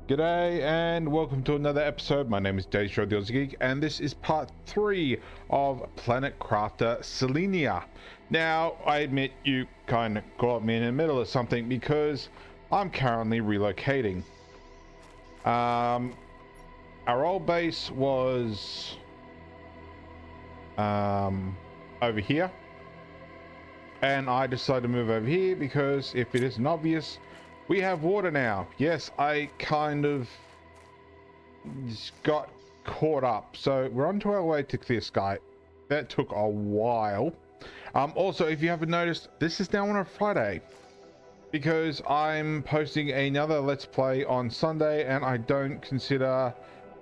G'day and welcome to another episode. My name is Daethstro the Aussie Geek, and this is part 3 of Planet Crafter Selenea. Now, I admit you kind of caught me in the middle of something because I'm currently relocating. Our old base was over here, and I decided to move over here because if it isn't obvious, we have water now. Yes, I kind of just got caught up. So we're on to our way to clear sky. That took a while. Also, if you haven't noticed, this is now on a Friday because I'm posting another Let's Play on Sunday, and I don't consider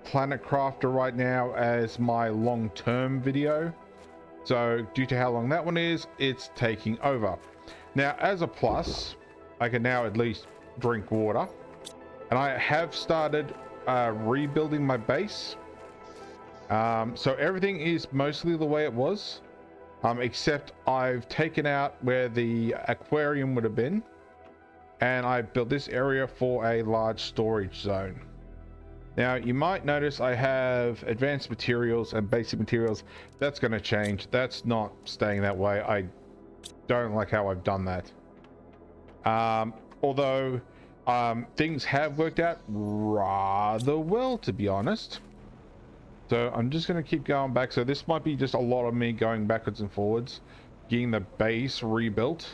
Planet Crafter right now as my long-term video. So due to how long that one is, it's taking over. Now, as a plus, I can now at least drink water, and I have started rebuilding my base. So everything is mostly the way it was, except I've taken out where the aquarium would have been, and I built this area for a large storage zone. Now you might notice I have advanced materials and basic materials. That's going to change. That's not staying that way. I don't like how I've done that. Although things have worked out rather well, to be honest. So I'm just going to keep going back. So this might be just a lot of me going backwards and forwards, getting the base rebuilt.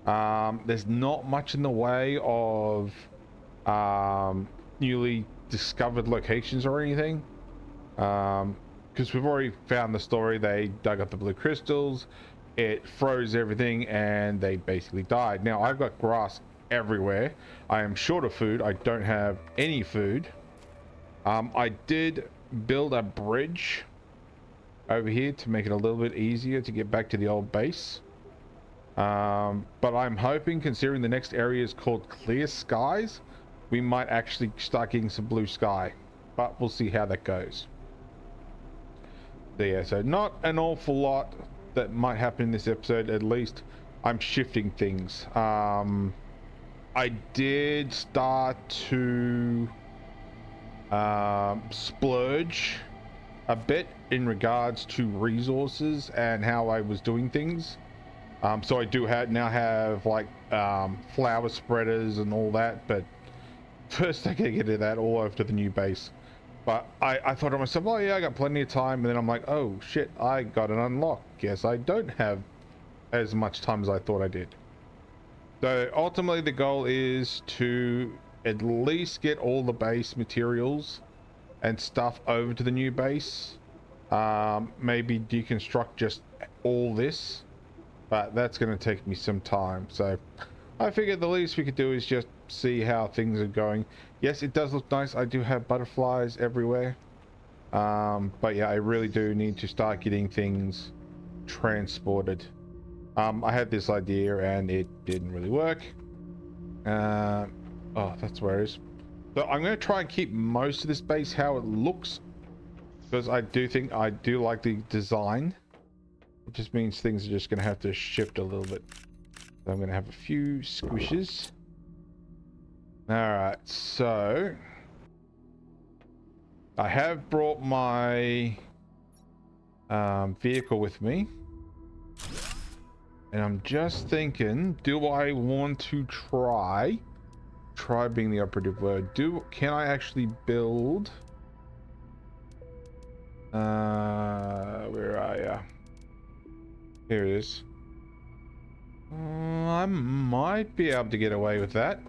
There's not much in the way of newly discovered locations or anything, because we've already found the story. They dug up the blue crystals, it froze everything, and they basically died. Now I've got grass everywhere. I am short of food. I don't have any food. I did build a bridge over here to make it a little bit easier to get back to the old base, but I'm hoping, considering the next area is called Clear Skies, we might actually start getting some blue sky, but we'll see how that goes. So yeah, so not an awful lot that might happen in this episode. At least I'm shifting things. I did start to splurge a bit in regards to resources and how I was doing things. So I do now have like flower spreaders and all that, but first I gotta get to that all over to the new base. But I thought to myself, oh yeah, I got plenty of time, and then I'm like, oh shit, I got an unlock. Guess I don't have as much time as I thought I did. So ultimately the goal is to at least get all the base materials and stuff over to the new base. Maybe deconstruct just all this, but that's going to take me some time. So I figured the least we could do is just see how things are going. Yes, it does look nice. I do have butterflies everywhere, but yeah, I really do need to start getting things transported. I had this idea and it didn't really work. Oh, that's where it is. So I'm going to try and keep most of this base how it looks, because I do think I do like the design. It just means things are just going to have to shift a little bit. So I'm going to have a few squishes. Alright, so I have brought my vehicle with me, and I'm just thinking, do I want to try being the operative word, can I actually build where are ya? Here it is. I might be able to get away with that.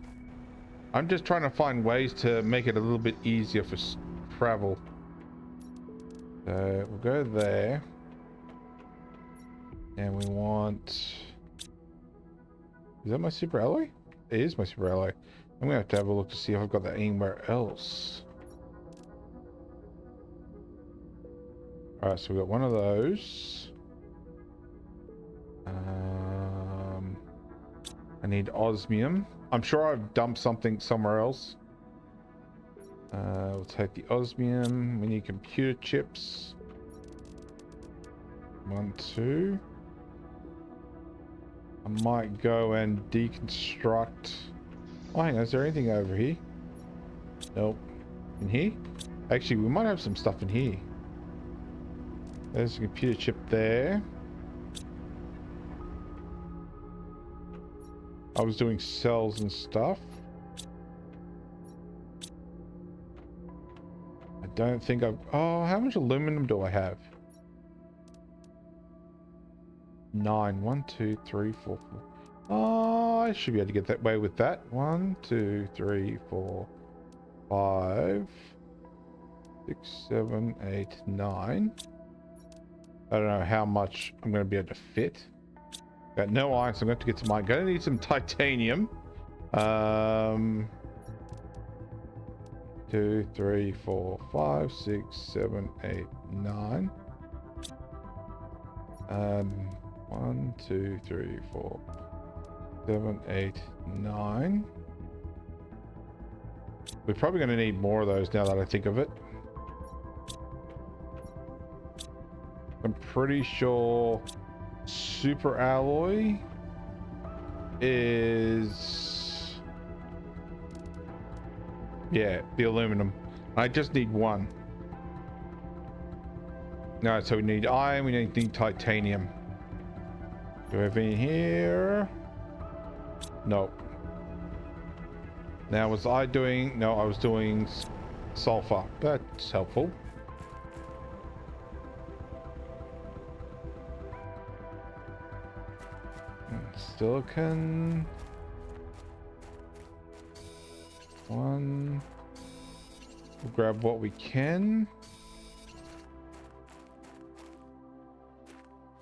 I'm just trying to find ways to make it a little bit easier for travel. So we'll go there, and we want, is that my super alloy? It is my super alloy. I'm gonna have to have a look to see if I've got that anywhere else. All right, so we got one of those. I need osmium. I'm sure I've dumped something somewhere else. We'll take the osmium. We need computer chips. 1, 2. I might go and deconstruct. Oh, hang on, is there anything over here? Nope. In here? Actually, we might have some stuff in here. There's a computer chip there. I was doing cells and stuff. I don't think I've... Oh, how much aluminum do I have? 9. 1, 2, 3, 4, 4. Oh, I should be able to get that way with that. 1, 2, 3, 4, 5, 6, 7, 8, 9. I don't know how much I'm going to be able to fit. Got no iron, so I'm going to have to get some iron. Going to need some titanium. 2, 3, 4, 5, 6, 7, 8, 9. 1, 2, 3, 4, 7, 8, 9. We're probably going to need more of those now that I think of it. I'm pretty sure super alloy is... Yeah, the aluminum. I just need one. No, so we need iron, we need titanium. Do we have any here? Nope. Now, was I doing... No, I was doing sulfur. That's helpful. Silicon. 1. We'll grab what we can.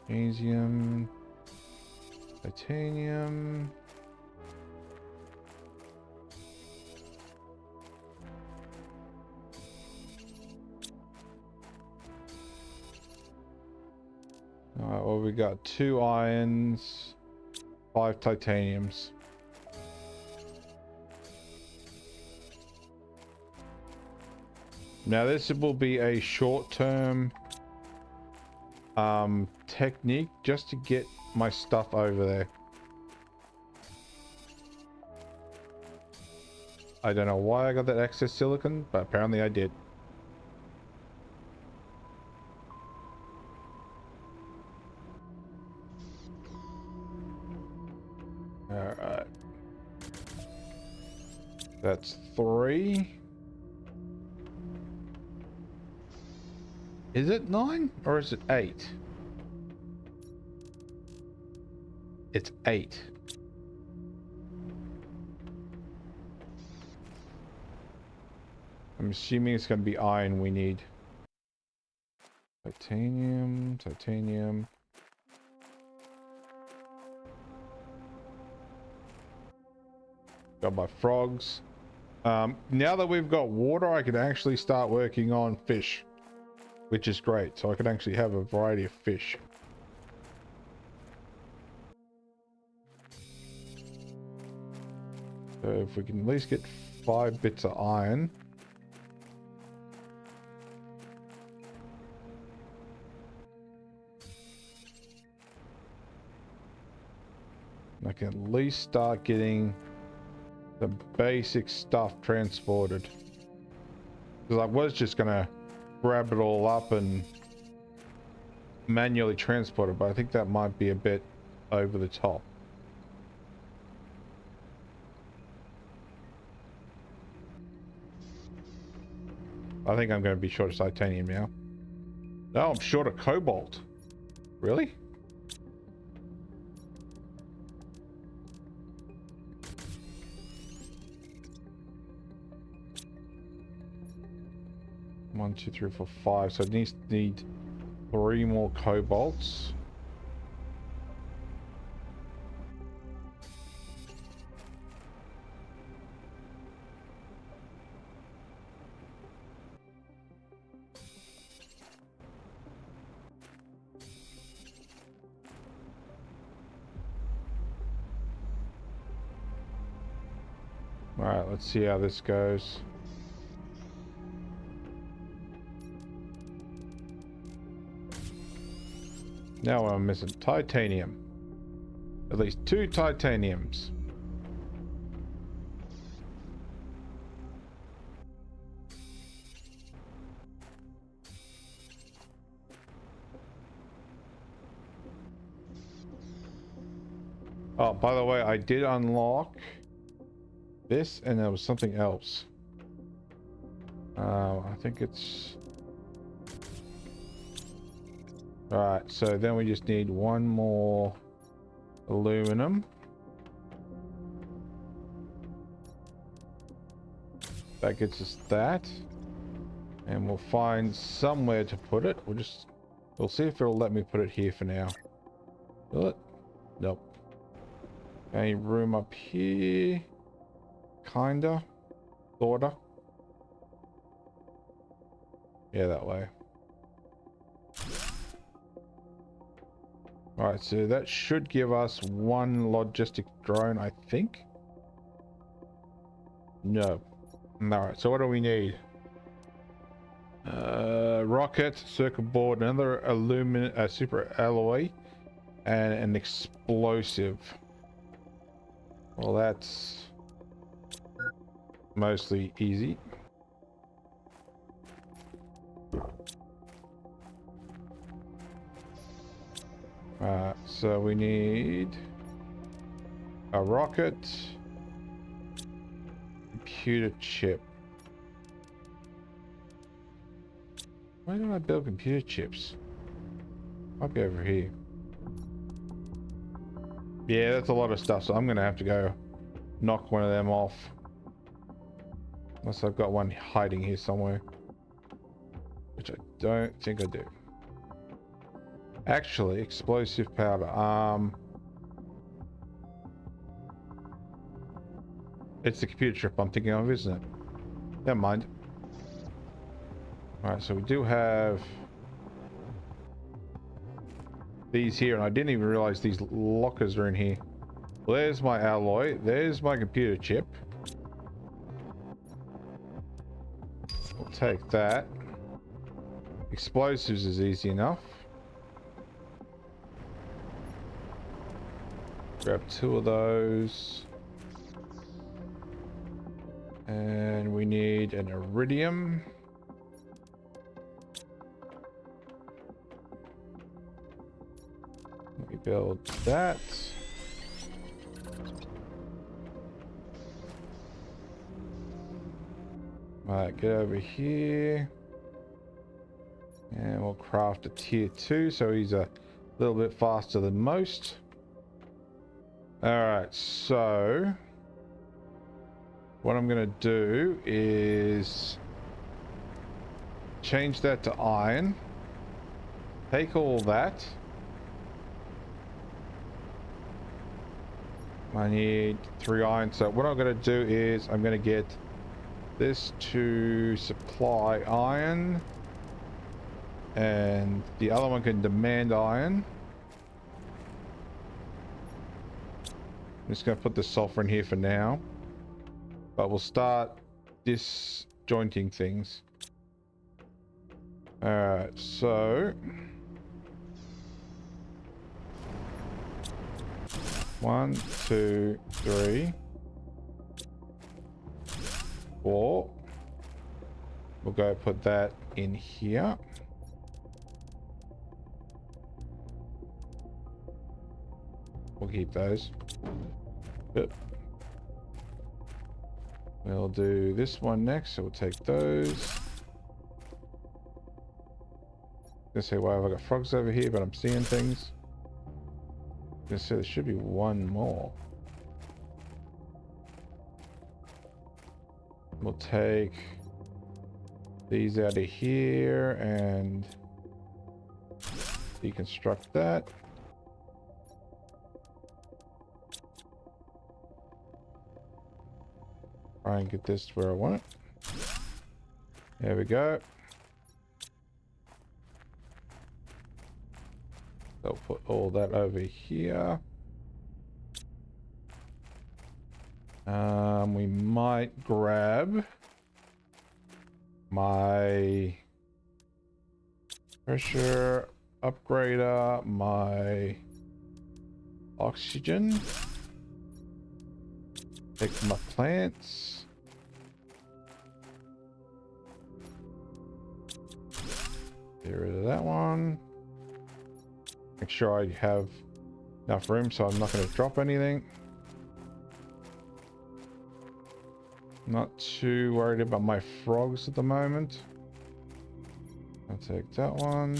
Magnesium. Titanium. Alright, well, we got 2 irons, 5 titaniums. Now this will be a short-term technique just to get my stuff over there. I don't know why I got that excess silicon, but apparently I did. Alright. That's 3. Is it 9 or is it 8? It's 8. I'm assuming it's going to be iron we need. Titanium, titanium. Got my frogs. Now that we've got water, I can actually start working on fish, which is great. So I can actually have a variety of fish. So if we can at least get 5 bits of iron. I can at least start getting the basic stuff transported. Because I was just gonna grab it all up and manually transport it, but I think that might be a bit over the top. I think I'm going to be short of titanium now. No, I'm short of cobalt. Really? One, 2, 3, 4, 5. So it needs to need 3 more cobalts. All right, let's see how this goes. Now I'm missing titanium. At least 2 titaniums. Oh, by the way, I did unlock this, and there was something else. I think it's... Alright, so then we just need one more aluminum. That gets us that. And we'll find somewhere to put it. We'll see if it'll let me put it here for now. Will it? Nope. Any room up here? Kinda. Sorta. Yeah, that way. Alright, so that should give us one logistic drone, I think. No. Alright, so what do we need? Rocket, circuit board, another aluminum, super alloy, and an explosive. Well, that's mostly easy. So we need a rocket, computer chip. Why don't I build computer chips? Might be over here. Yeah, that's a lot of stuff, so I'm gonna have to go knock one of them off. Unless I've got one hiding here somewhere. Which I don't think I do. Actually, explosive powder. It's the computer chip I'm thinking of, isn't it? Never mind. Alright, so we do have these here, and I didn't even realize these lockers are in here. Well, there's my alloy. There's my computer chip. We'll take that. Explosives is easy enough. Grab 2 of those. And we need an iridium. We build that. Alright, get over here. And we'll craft a tier 2 so he's a little bit faster than most. Alright, so what I'm gonna do is change that to iron. Take all that. I need 3 iron, so what I'm gonna do is I'm gonna get this to supply iron, and the other one can demand iron. I'm just gonna put the sulfur in here for now, but we'll start disjointing things. Alright, so 1, 2, 3, 4. We'll go put that in here. We'll keep those. Good. We'll do this one next, so we'll take those. Gonna say, why have I got frogs over here, but I'm seeing things. Gonna say there should be one more. We'll take these out of here and deconstruct that. Try and get this where I want it. There we go. So put all that over here. We might grab my pressure upgrader, my oxygen. Take my plants. Get rid of that one. Make sure I have Enough room, so I'm not going to drop anything. Not too worried about my frogs at the moment. I'll take that one.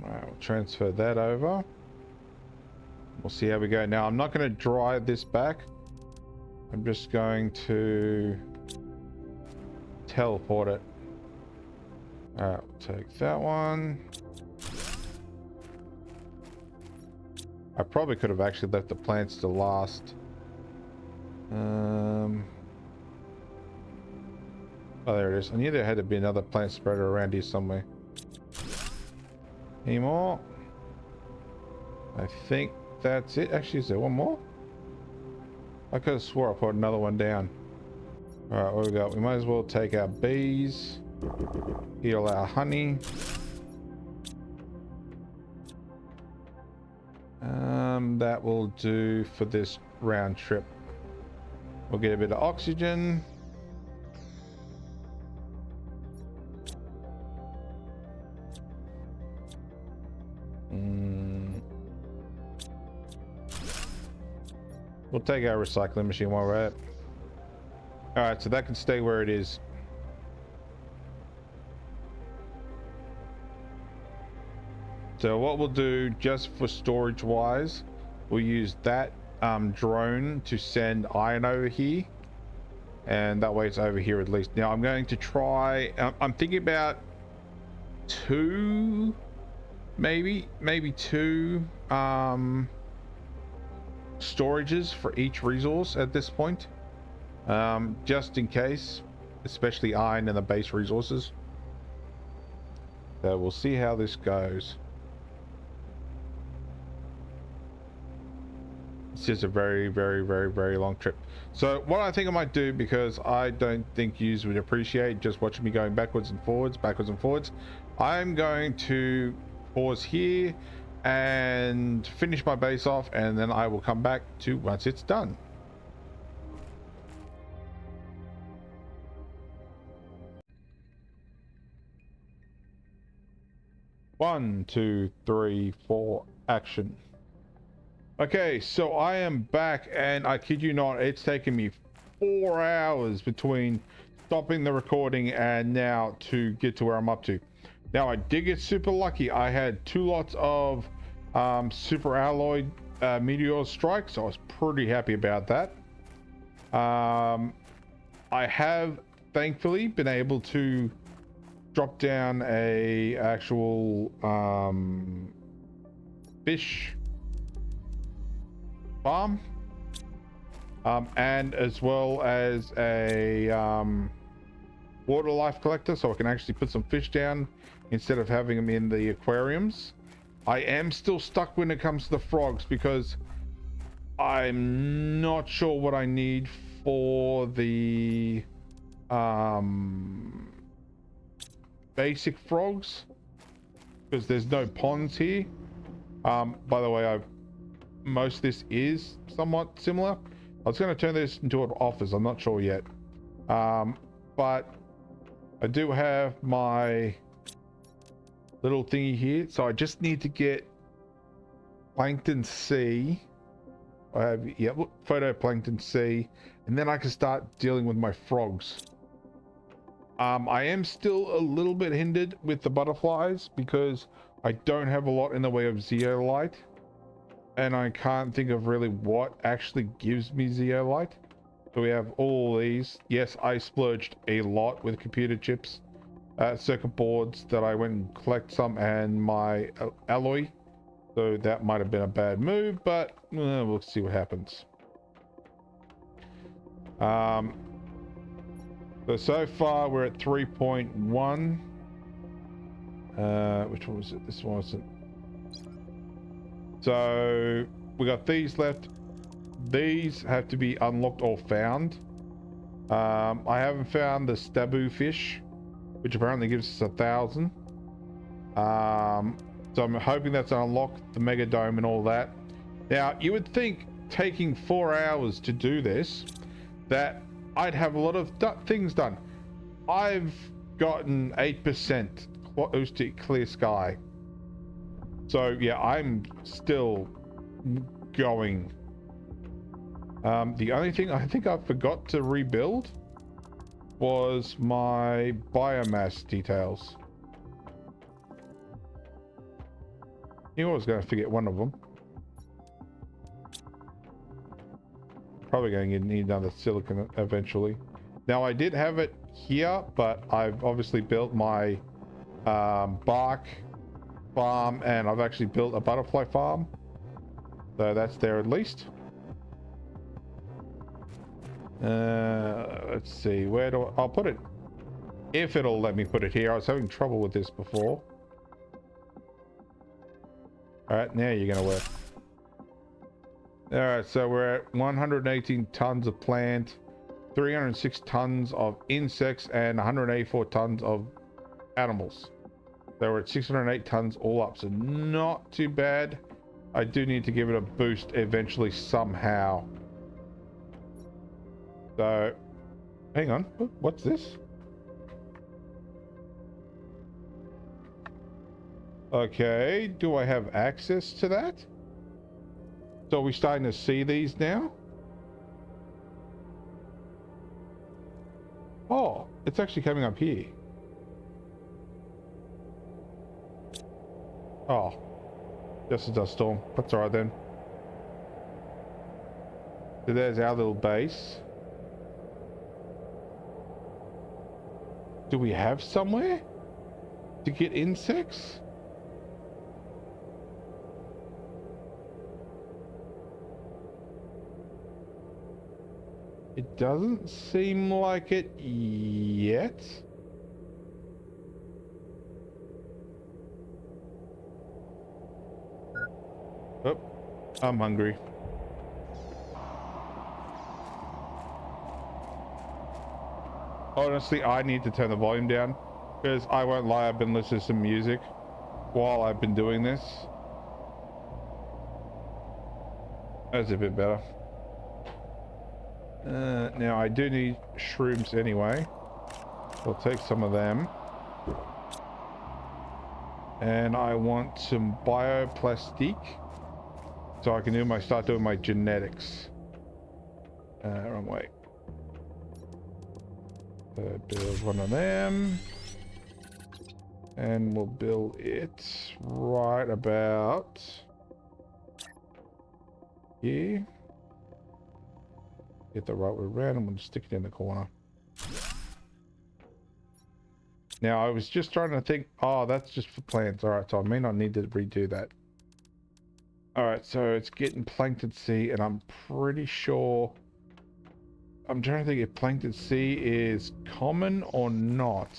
Alright, we'll transfer that over. We'll see how we go. Now, I'm not going to dry this back. I'm just going to teleport it. Alright, we'll take that one. I probably could have actually left the plants to last. Oh, there it is. I knew there had to be another plant spreader around here somewhere. Any more? I think that's it. Actually, is there one more? I could have swore I put another one down. Alright, what we got? We might as well take our bees. Heal our honey. That will do for this round trip. We'll get a bit of oxygen. We'll take our recycling machine while we're at it. Alright, so that can stay where it is. So what we'll do, just for storage wise, we'll use that drone to send iron over here, and that way it's over here at least. Now I'm going to try, I'm thinking about two, maybe two storages for each resource at this point, just in case, especially iron and the base resources. So we'll see how this goes. It's just a very, very, very, very long trip. So what I think I might do, because I don't think yous would appreciate just watching me going backwards and forwards, I'm going to pause here and finish my base off, and then I will come back to once it's done. One, two, three, four, action. Okay, so I am back, and I kid you not, it's taken me 4 hours between stopping the recording and now to get to where I'm up to. Now, I did get super lucky. I had 2 lots of super alloy meteor strikes, so I was pretty happy about that. I have thankfully been able to drop down a actual fish farm, and as well as a water life collector, so I can actually put some fish down instead of having them in the aquariums. I am still stuck when it comes to the frogs, because I'm not sure what I need for the basic frogs, because there's no ponds here. By the way, most of this is somewhat similar. I was going to turn this into an office, I'm not sure yet, but I do have my little thingy here, so I just need to get plankton C. I have, yeah, photoplankton C, and then I can start dealing with my frogs. I am still a little bit hindered with the butterflies because I don't have a lot in the way of zeolite, and I can't think of really what actually gives me zeolite. So we have all these. Yes, I splurged a lot with computer chips, circuit boards that I went and collect some, and my alloy. So that might have been a bad move, but we'll see what happens. So far we're at 3.1. Which one was it? This one wasn't. So we got these left. These have to be unlocked or found. I haven't found the staboo fish, which apparently gives us 1,000. So I'm hoping that's unlocked, the mega dome and all that. Now you would think, taking 4 hours to do this, that I'd have a lot of things done. I've gotten 8% acoustic clear sky. So yeah, I'm still going. The only thing I think I forgot to rebuild was my biomass details. You was going to forget one of them. Probably going to need another silicon eventually. Now I did have it here, but I've obviously built my bark farm, and I've actually built a butterfly farm. So that's there at least. Let's see, where do I'll put it? If it'll let me put it here. I was having trouble with this before. Alright, now you're gonna work. Alright, so we're at 118 tons of plant, 306 tons of insects, and 184 tons of animals. So we're at 608 tons all up, so not too bad. I do need to give it a boost eventually somehow. So, hang on, what's this? Okay, do I have access to that? So are we starting to see these now? Oh, it's actually coming up here. Oh, just a dust storm. That's alright then. So there's our little base. Do we have somewhere to get insects? It doesn't seem like it yet. Oh, I'm hungry. Honestly, I need to turn the volume down because I won't lie, I've been listening to some music while I've been doing this. That's a bit better. Now I do need shrooms anyway. I'll take some of them. And I want some bioplastic so I can start doing my genetics. Wrong way. Build one of them. And we'll build it right about here. Get the right way around and we'll stick it in the corner. Now I was just trying to think, oh, that's just for plants. Alright, so I may not need to redo that. Alright, so it's getting plankton C, and I'm pretty sure, I'm trying to think if plankton C is common or not.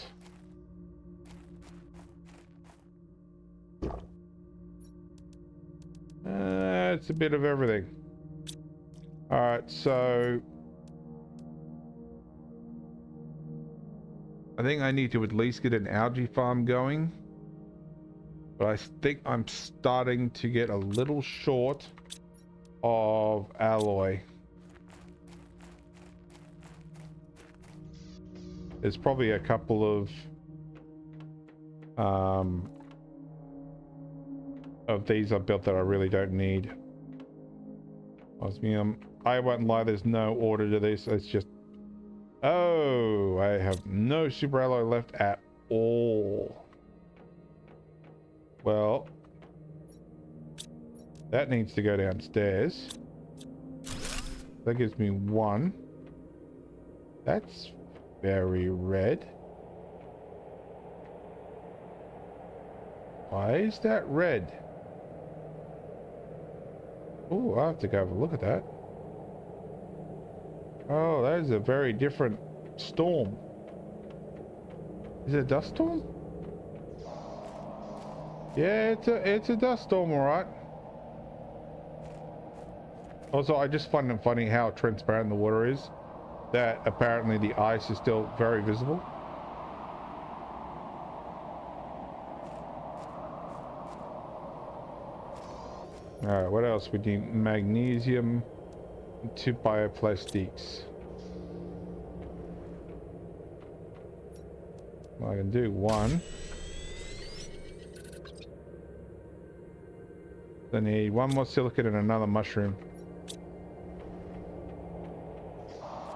It's a bit of everything. Alright, so I think I need to at least get an algae farm going. But I think I'm starting to get a little short of alloy. There's probably a couple of these I've built that I really don't need. Osmium. I won't lie, there's no order to this. It's just, oh, I have no super alloy left at all. Well, that needs to go downstairs. That gives me one. That's very red. Why is that red? Oh, I'll have to go have a look at that. Oh, that is a very different storm. Is it a dust storm? Yeah, it's a dust storm, alright. Also, I just find it funny how transparent the water is. That apparently the ice is still very visible. Alright, what else? We need magnesium, 2 bioplastics. I can do one. I need one more silicate and another mushroom.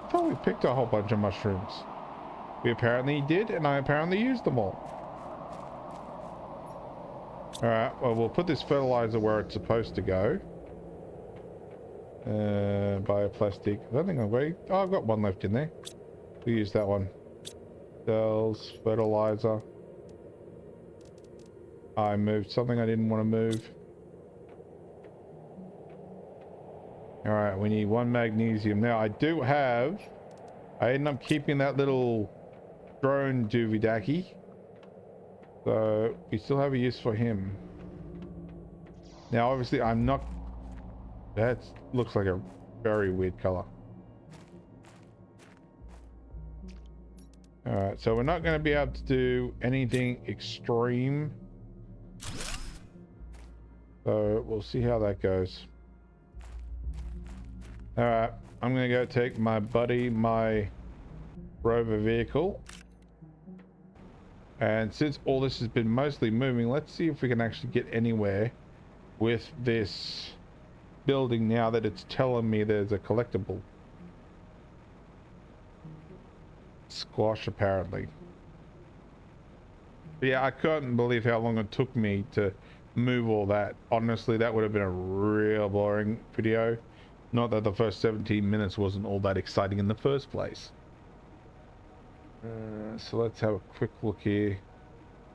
I thought we picked a whole bunch of mushrooms. We apparently did, and I apparently used them all. Alright, well, we'll put this fertilizer where it's supposed to go. Bioplastic. I don't think I've got... Oh, I've got one left in there. We'll use that one. Cells, fertilizer. I moved something I didn't want to move. Alright, we need one magnesium. Now, I do have... I ended up keeping that little drone doovidaki. So, we still have a use for him. Now, obviously, I'm not... That looks like a very weird color. Alright, so we're not going to be able to do anything extreme. So, we'll see how that goes. Alright, I'm going to go take my buddy, my rover vehicle. And since all this has been mostly moving, let's see if we can actually get anywhere with this building now that it's telling me there's a collectible. Squash, apparently. But yeah, I couldn't believe how long it took me to move all that. Honestly, that would have been a real boring video. Not that the first 17 minutes wasn't all that exciting in the first place. So let's have a quick look here.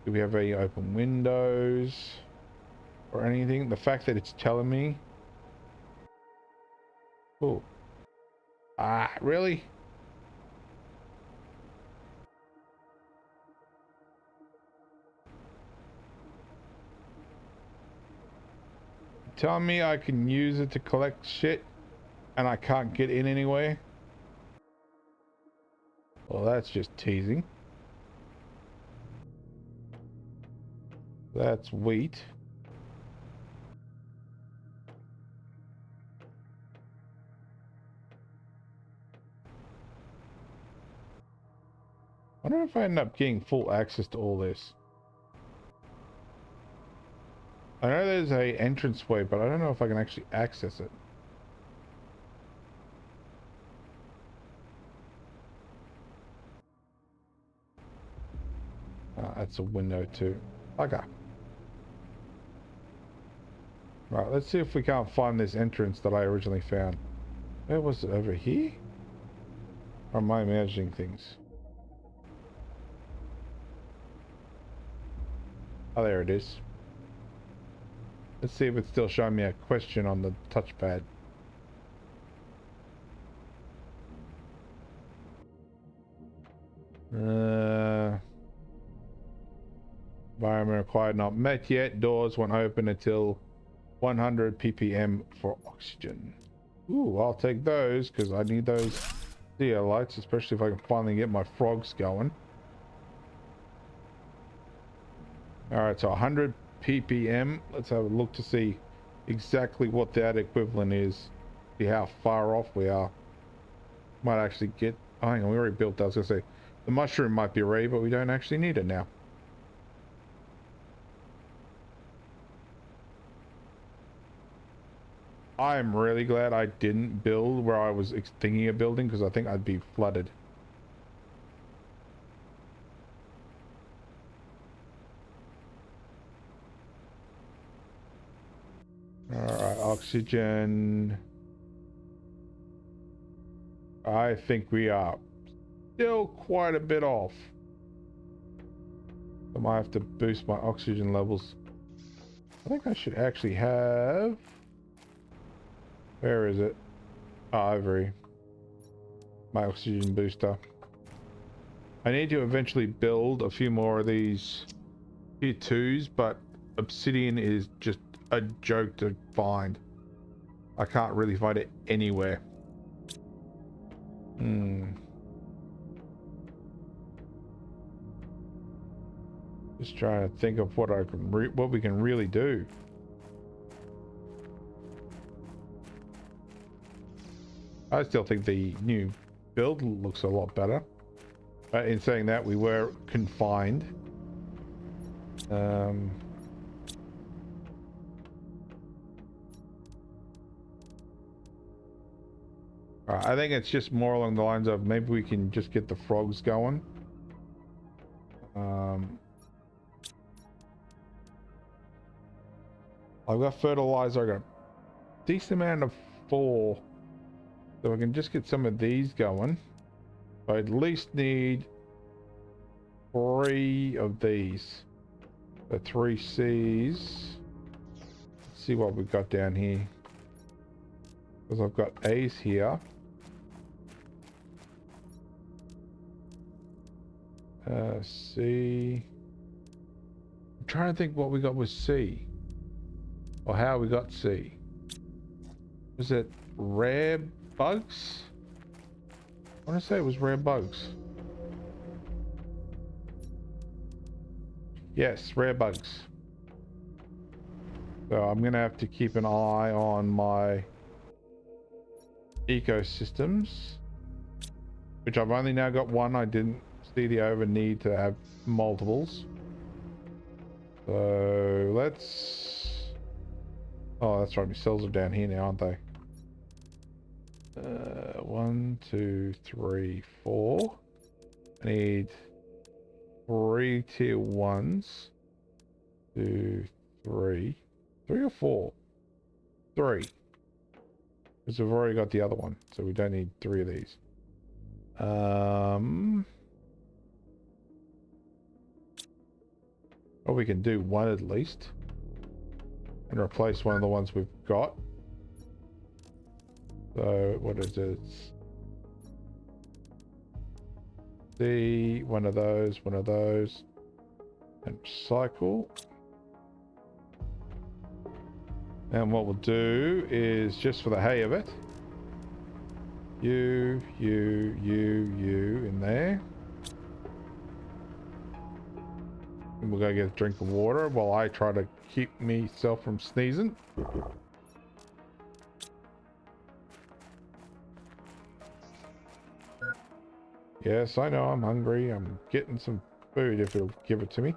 Do we have any open windows or anything? The fact that it's telling me... Oh. Ah, really? Tell me I can use it to collect shit and I can't get in anyway? Well, that's just teasing. That's wheat. I wonder if I end up getting full access to all this. I know there's a entranceway, but I don't know if I can actually access it. That's a window too. Okay. Right, let's see if we can't find this entrance that I originally found. Where was it? Over here? Or am I imagining things? Oh, there it is. Let's see if it's still showing me a question on the touchpad. Environment required not met yet. Doors won't open until 100 ppm for oxygen. Ooh, I'll take those because I need those zeolites, especially if I can finally get my frogs going. Alright, so 100 ppm. Let's have a look to see exactly what that equivalent is. See how far off we are. Might actually get... Oh, hang on, we already built that. I was going to say, the mushroom might be ready, but we don't actually need it now. I am really glad I didn't build where I was thinking of building, because I think I'd be flooded. Alright, oxygen. I think we are still quite a bit off. I might have to boost my oxygen levels. I think I should actually have... Where is it? Oh, over here. My oxygen booster. I need to eventually build a few more of these tier 2s, but obsidian is just a joke to find. I can't really find it anywhere. Just trying to think of what I can what we can really do. I still think the new build looks a lot better. But in saying that, we were confined. Alright, I think it's just more along the lines of maybe we can just get the frogs going. I've got fertilizer, I got a decent amount of 4. So we can just get some of these going. I at least need 3 of these. The 3 C's. Let's see what we've got down here. Because I've got A's here. C. I'm trying to think what we got with C. Or how we got C. Was it rare bugs? I want to say it was rare bugs. Yes, rare bugs. So I'm going to have to keep an eye on my ecosystems. Which I've only now got 1. I didn't see the over need to have multiples. So let's... Oh, that's right. My cells are down here now, aren't they? 1, 2, 3, 4. I need 3 tier 1s. 2, 3. 3 or 4? 3. Because we've already got the other one, so we don't need 3 of these. Or we can do 1 at least. And replace one of the ones we've got. So, what is it? C, one of those, and cycle. And what we'll do is, just for the hay of it, you in there. And we'll go get a drink of water while I try to keep myself from sneezing. Yes, I know I'm hungry. I'm getting some food if it'll give it to me.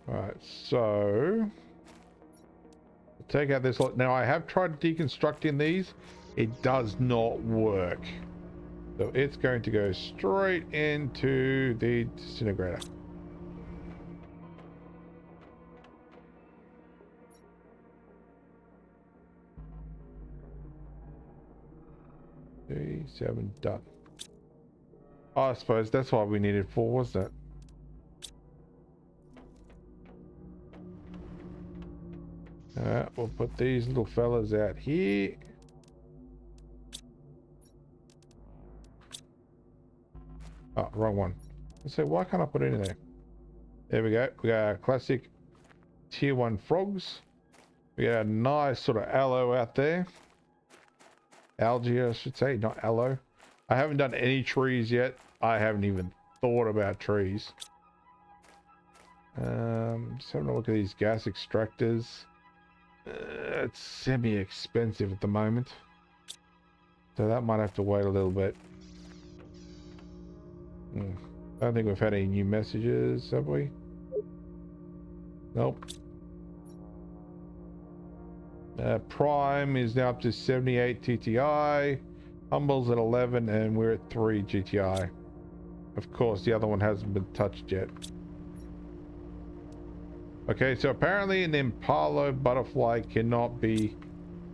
Alright, so... take out this lot. Now, I have tried deconstructing these. It does not work. So it's going to go straight into the disintegrator. Seven done. Oh, I suppose that's why we needed 4, wasn't it? We'll put these little fellas out here. Oh, wrong one. So why can't I put it in there? There we go. We got our classic tier 1 frogs. We got a nice sort of aloe out there. Algae, I should say, not aloe. I haven't done any trees yet. I haven't even thought about trees. Just having a look at these gas extractors. It's semi-expensive at the moment. So that might have to wait a little bit. I don't think we've had any new messages, have we? Nope. Prime is now up to 78 TTI. Humble's at 11 and we're at 3 GTI. Of course, the other one hasn't been touched yet. Okay, so apparently an Impala butterfly cannot be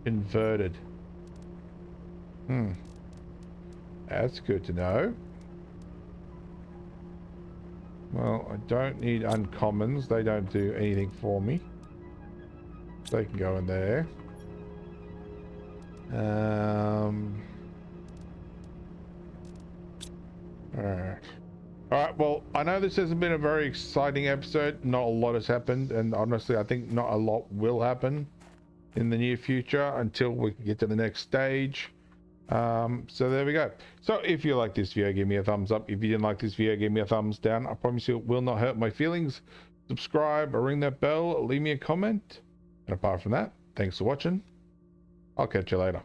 converted. That's good to know. Well, I don't need uncommons. They don't do anything for me. They can go in there. Alright, well, I know this hasn't been a very exciting episode. Not a lot has happened, and honestly, I think not a lot will happen in the near future until we can get to the next stage. So there we go. So if you like this video, give me a thumbs up. If you didn't like this video, give me a thumbs down. I promise you it will not hurt my feelings. Subscribe or ring that bell, leave me a comment. And apart from that, thanks for watching. I'll catch you later.